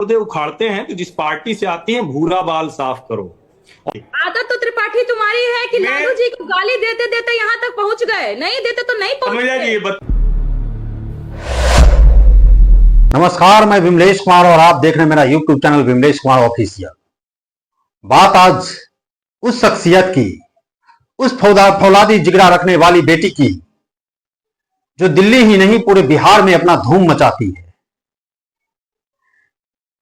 पौधे उखाड़ते हैं तो जिस पार्टी से आती है भूरा बाल साफ करो। आदत तो त्रिपाठी तुम्हारी है कि लालू जी को गाली देते देते यहाँ तक पहुंच गए, नहीं देते तो नहीं पहुंचते। नमस्कार, मैं विमलेश कुमार और आप देख रहे हैं मेरा YouTube channel Vimlesh Kumar official. बात आज उस शख्सियत की, उस फौलादी जिगरा रखने वाली बेटी की जो दिल्ली ही नहीं पूरे बिहार में अपना धूम मचाती है।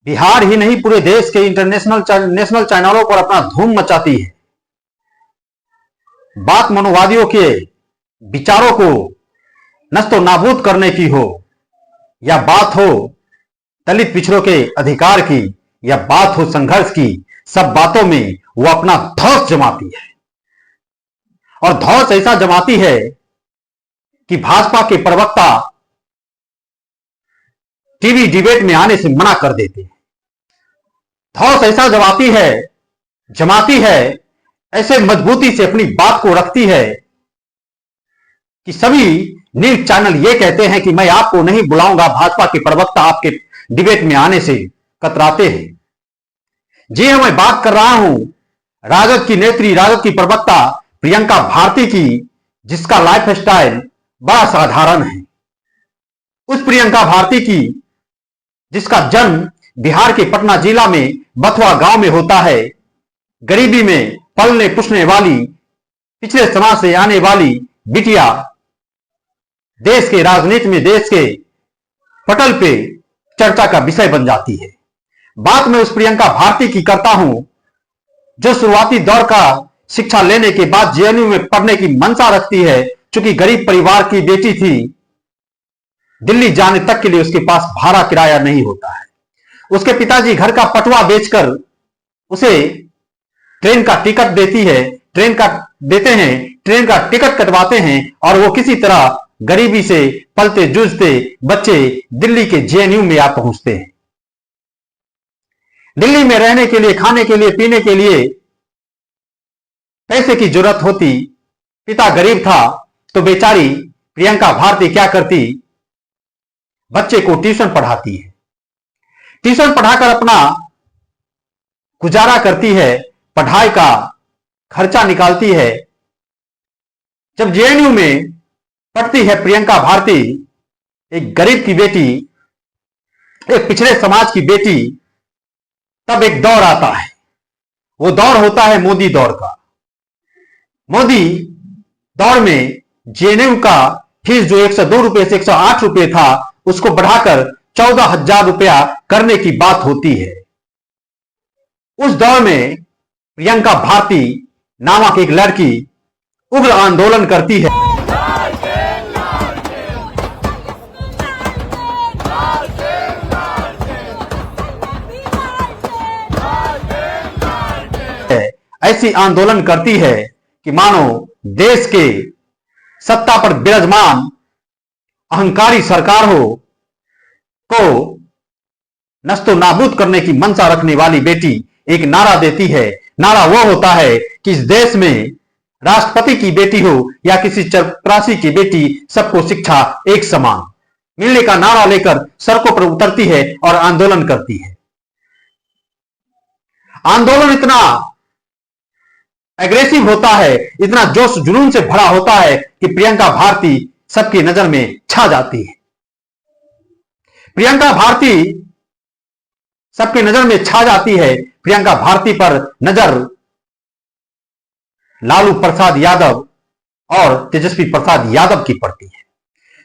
बिहार ही नहीं पूरे देश के नेशनल चैनलों पर अपना धूम मचाती है। बात मनोवादियों के विचारों को नस्तो नाबूद करने की हो, या बात हो दलित पिछड़ों के अधिकार की, या बात हो संघर्ष की, सब बातों में वो अपना धौंस जमाती है। और धौंस ऐसा जमाती है कि भाजपा के प्रवक्ता टीवी डिबेट में आने से मना कर देते हैं। धौंस ऐसा जमाती है, ऐसे मजबूती से अपनी बात को रखती है कि सभी न्यूज चैनल ये कहते हैं कि मैं आपको नहीं बुलाऊंगा, भाजपा के प्रवक्ता आपके डिबेट में आने से कतराते हैं। जी हां, मैं बात कर रहा हूं राजद की नेत्री, राजद की प्रवक्ता प्रियंका भारती की, जिसका लाइफ स्टाइल बड़ा साधारण है। उस प्रियंका भारती की जिसका जन्म बिहार के पटना जिला में बथुआ गांव में होता है, गरीबी में पलने पुसने वाली, पिछले समाज से आने वाली बिटिया देश के राजनीति में, देश के पटल पे चर्चा का विषय बन जाती है। बात मैं उस प्रियंका भारती की करता हूं जो शुरुआती दौर का शिक्षा लेने के बाद जेएनयू में पढ़ने की मंशा रखती है। चूंकि गरीब परिवार की बेटी थी, दिल्ली जाने तक के लिए उसके पास भाड़ा किराया नहीं होता है। उसके पिताजी घर का पटवा बेचकर उसे ट्रेन का टिकट ट्रेन का टिकट कटवाते हैं और वो किसी तरह गरीबी से पलते जूझते बच्चे दिल्ली के जेएनयू में आ पहुंचते हैं। दिल्ली में रहने के लिए, खाने के लिए, पीने के लिए पैसे की जरूरत होती। पिता गरीब था तो बेचारी प्रियंका भारती क्या करती, बच्चे को ट्यूशन पढ़ाती है। ट्यूशन पढ़ाकर अपना गुजारा करती है, पढ़ाई का खर्चा निकालती है। जब जेएनयू में पढ़ती है प्रियंका भारती, एक गरीब की बेटी, एक पिछड़े समाज की बेटी, तब एक दौर आता है। वो दौर होता है मोदी दौर का। मोदी दौर में जेएनयू का फीस जो 102 रुपए से 108 रुपए था, उसको बढ़ाकर 14,000 रुपया करने की बात होती है। उस दौर में प्रियंका भारती नामक एक लड़की उग्र आंदोलन करती है। ऐसी आंदोलन करती है कि मानो देश के सत्ता पर विराजमान अहंकारी सरकार को नस्तो नाबूद करने की मंशा रखने वाली बेटी एक नारा देती है। नारा वो होता है कि इस देश में राष्ट्रपति की बेटी हो या किसी चपरासी की बेटी, सबको शिक्षा एक समान मिलने का नारा लेकर सड़कों पर उतरती है और आंदोलन करती है। आंदोलन इतना एग्रेसिव होता है, इतना जोश जुनून से भरा होता है कि प्रियंका भारती सबकी नजर में छा जाती है। प्रियंका भारती सबकी नजर में छा जाती है। प्रियंका भारती पर नजर लालू प्रसाद यादव और तेजस्वी प्रसाद यादव की पड़ती है।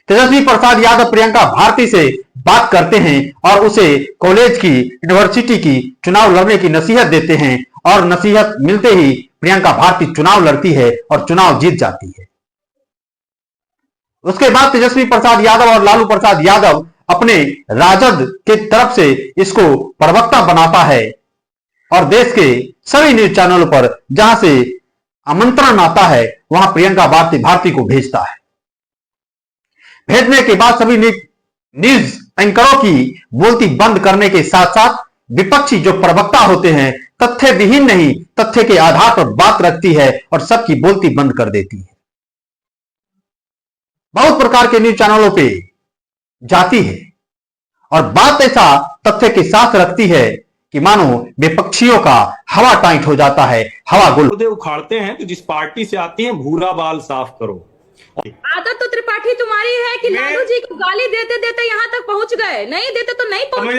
तेजस्वी प्रसाद यादव प्रियंका भारती से बात करते हैं और उसे कॉलेज की, यूनिवर्सिटी की चुनाव लड़ने की नसीहत देते हैं, और नसीहत मिलते ही प्रियंका भारती चुनाव लड़ती है और चुनाव जीत जाती है। उसके बाद तेजस्वी प्रसाद यादव और लालू प्रसाद यादव अपने राजद के तरफ से इसको प्रवक्ता बनाता है और देश के सभी न्यूज चैनलों पर जहां से आमंत्रण आता है वहां प्रियंका भारती को भेजता है। भेजने के बाद सभी न्यूज एंकरों की बोलती बंद करने के साथ साथ विपक्षी जो प्रवक्ता होते हैं तथ्य विहीन नहीं, तथ्य के आधार पर बात रखती है और सबकी बोलती बंद कर देती है। बहुत प्रकार के न्यूज चैनलों पे जाती है और बात ऐसा तथ्य के साथ रखती है कि मानो विपक्षियों का हवा टाइट हो जाता है, हवा गुल मुद्दे उखाड़ते हैं तो जिस पार्टी से आती हैं भूरा बाल साफ करो। आदत तो त्रिपाठी तुम्हारी है कि लालू जी को गाली देते देते यहाँ तक पहुंच गए, नहीं देते तो नहीं पहुंच गए।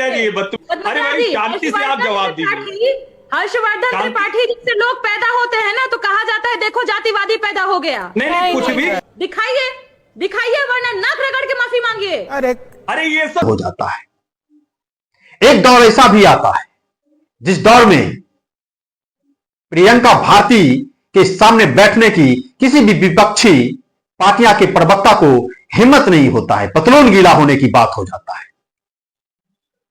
अरे भाई शांति से आप जवाब दीजिए। हर्षवर्धन त्रिपाठी जिससे लोग पैदा होते हैं ना, तो कहा जाता है देखो जातिवादी पैदा हो गया। नहीं कुछ भी दिखाइए, दिखाइए, वरना नाक रगड़ के माफी मांगिए। अरे ये सब हो जाता है। एक दौर ऐसा भी आता है जिस दौर में प्रियंका भारती के सामने बैठने की किसी भी विपक्षी पार्टियां के प्रवक्ता को हिम्मत नहीं होता है, पतलून गीला होने की बात हो जाता है।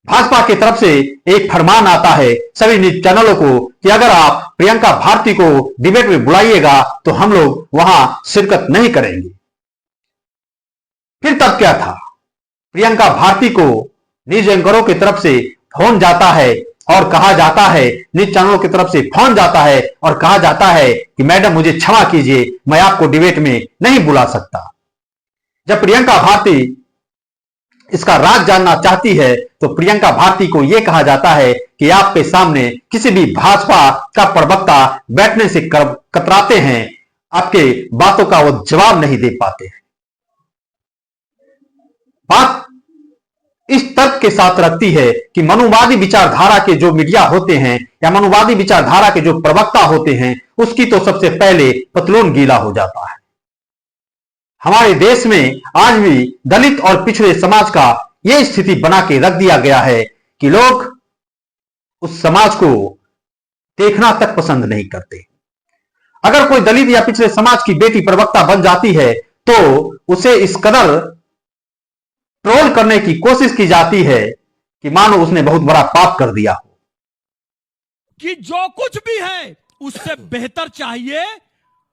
भाजपा की तरफ से एक फरमान आता है सभी न्यूज चैनलों को कि अगर आप प्रियंका भारती को डिबेट में बुलाइएगा तो हम लोग वहां शिरकत नहीं करेंगे। फिर तब क्या था, प्रियंका भारती को न्यूज एंकरों की तरफ से फोन जाता है और कहा जाता है, न्यूज चैनलों की तरफ से फोन जाता है और कहा जाता है कि मैडम मुझे क्षमा कीजिए, मैं आपको डिबेट में नहीं बुला सकता। जब प्रियंका भारती इसका राज जानना चाहती है तो प्रियंका भारती को यह कहा जाता है कि आपके सामने किसी भी भाजपा का प्रवक्ता बैठने से कतराते हैं, आपके बातों का वो जवाब नहीं दे पाते हैं। बात इस तर्क के साथ रखती है कि मनुवादी विचारधारा के जो मीडिया होते हैं या मनुवादी विचारधारा के जो प्रवक्ता होते हैं उसकी तो सबसे पहले पतलून गीला हो जाता है। हमारे देश में आज भी दलित और पिछड़े समाज का यह स्थिति बना के रख दिया गया है कि लोग उस समाज को देखना तक पसंद नहीं करते। अगर कोई दलित या पिछड़े समाज की बेटी प्रवक्ता बन जाती है तो उसे इस कदर ट्रोल करने की कोशिश की जाती है कि मानो उसने बहुत बड़ा पाप कर दिया हो। कि जो कुछ भी है उससे बेहतर चाहिए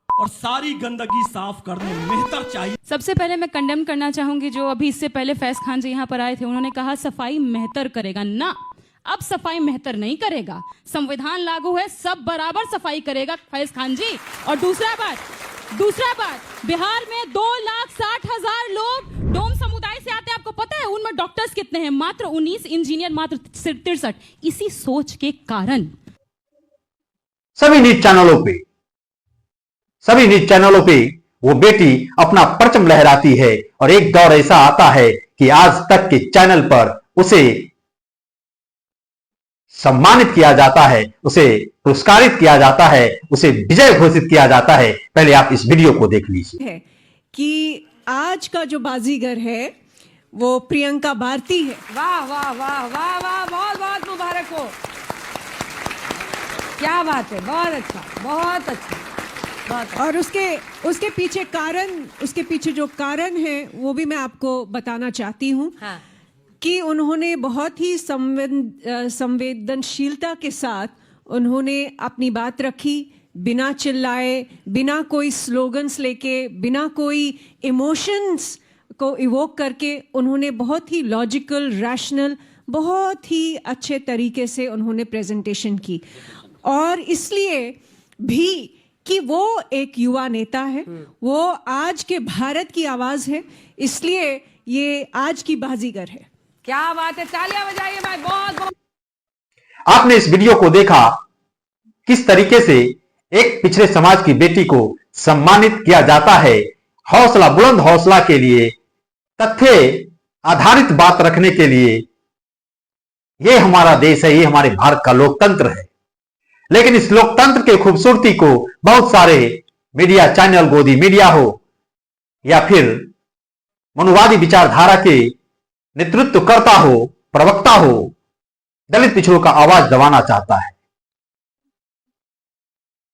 और सारी गंदगी साफ करने बेहतर चाहिए। सबसे पहले मैं कंडेम करना चाहूंगी जो अभी इससे पहले फैज खान जी यहाँ पर आए थे, उन्होंने कहा सफाई मेहतर करेगा ना, अब सफाई मेहतर नहीं करेगा, संविधान लागू है, सब बराबर सफाई करेगा फैज खान जी। और दूसरा बात बिहार में 2,60,000 लोग डोम समुदाय से आते हैं, आपको पता है उनमें डॉक्टर्स कितने हैं? मात्र 19, इंजीनियर मात्र 63। इसी सोच के कारण सभी न्यूज चैनलों पे वो बेटी अपना परचम लहराती है और एक दौर ऐसा आता है कि आज तक के चैनल पर उसे सम्मानित किया जाता है, उसे पुरस्कारित किया जाता है, उसे विजय घोषित किया जाता है। पहले आप इस वीडियो को देख लीजिए। है कि आज का जो बाजीगर है वो प्रियंका भारती है। वाह वाह वाह वाह वाह, बहुत बहुत मुबारक हो, क्या बात है, बहुत अच्छा, बहुत अच्छा, बहुत अच्छा। और उसके पीछे जो कारण है वो भी मैं आपको बताना चाहती हूँ। हाँ। कि उन्होंने बहुत ही संवेदनशीलता के साथ उन्होंने अपनी बात रखी, बिना चिल्लाए, बिना कोई स्लोगन्स लेके, बिना कोई इमोशंस को इवोक करके उन्होंने बहुत ही लॉजिकल, रैशनल, बहुत ही अच्छे तरीके से उन्होंने प्रेजेंटेशन की। और इसलिए भी कि वो एक युवा नेता है, वो आज के भारत की आवाज है, इसलिए ये आज की बाजीगर है। क्या बात है, तालियां बजाइए भाई, बहुत बहुत। आपने इस वीडियो को देखा किस तरीके से एक पिछड़े समाज की बेटी को सम्मानित किया जाता है, हौसला, बुलंद हौसला के लिए, तथ्य आधारित बात रखने के लिए। यह हमारा देश है, ये हमारे भारत का लोकतंत्र है। लेकिन इस लोकतंत्र के खूबसूरती को बहुत सारे मीडिया चैनल, गोदी मीडिया हो या फिर मनुवादी विचारधारा के नेतृत्व करता हो, प्रवक्ता हो, दलित पिछड़ों का आवाज दबाना चाहता है।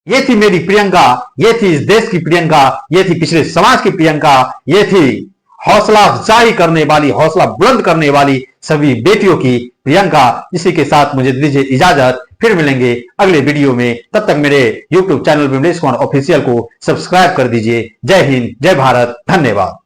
ये थी मेरी प्रियंका, ये थी इस देश की प्रियंका, ये थी पिछड़े समाज की प्रियंका, ये थी हौसला अफजाई करने वाली, हौसला बुलंद करने वाली सभी बेटियों की प्रियंका। इसी के साथ मुझे दीजिए इजाजत, फिर मिलेंगे अगले वीडियो में। तब तक मेरे YouTube channel Vimlesh Kumar official को सब्सक्राइब कर दीजिए। जय हिंद, जय भारत, धन्यवाद।